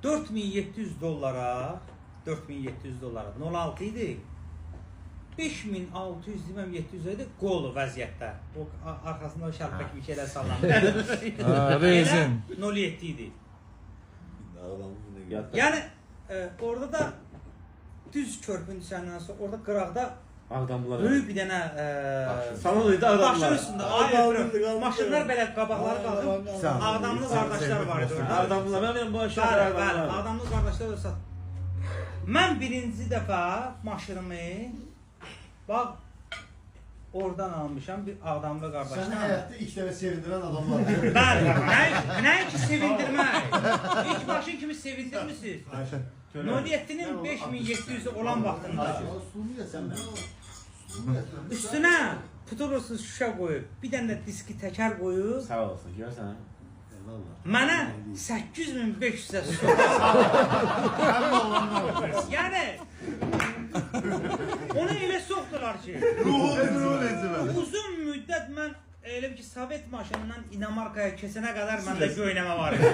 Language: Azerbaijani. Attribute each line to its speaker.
Speaker 1: 4700 dolara 06 idi. 5600 deməm 700 idi qol vəziyyətdə. O arxasında şərpə kimi şeylər sallandı.
Speaker 2: Rezin.
Speaker 1: 07 idi. Yəni orada da düz körpün səndən sonra orada qıraqda
Speaker 3: Ağdamlılar.
Speaker 1: böyük bir dənə
Speaker 3: Salon idi Ağdamlılar.
Speaker 1: daşın üstündə maşınlar belə qabaqları qalxıb Ağdamlı qardaşlar var idi orada.
Speaker 3: Ağdamlılar. Mən bu aşağı
Speaker 1: Bəli,
Speaker 3: Ağdamlılar.
Speaker 1: Ağdamlı qardaşlar da sat. Mən birinci dəfə maşınımı bax oradan almışam bir Ağdamlı qardaşdan.
Speaker 4: Səni həyatda ilk dəfə sevindirən adamlar.
Speaker 1: Bəli, nə ki sevindirmək. İlk maşın kimi sevindirmisiniz. 07'nin 5700'ü olan vaxtında. Üstünə puturusuz şüşə qoyub, bir dənə də diski təkər qoyub.
Speaker 3: Sağ olasın, görsən.
Speaker 1: Mənə 8500-ə yəni onu elə soxdular ki, uzun müddət mən elə ki Sovet maşınından İnamarkaya keçənə qədər məndə göynəmə var idi.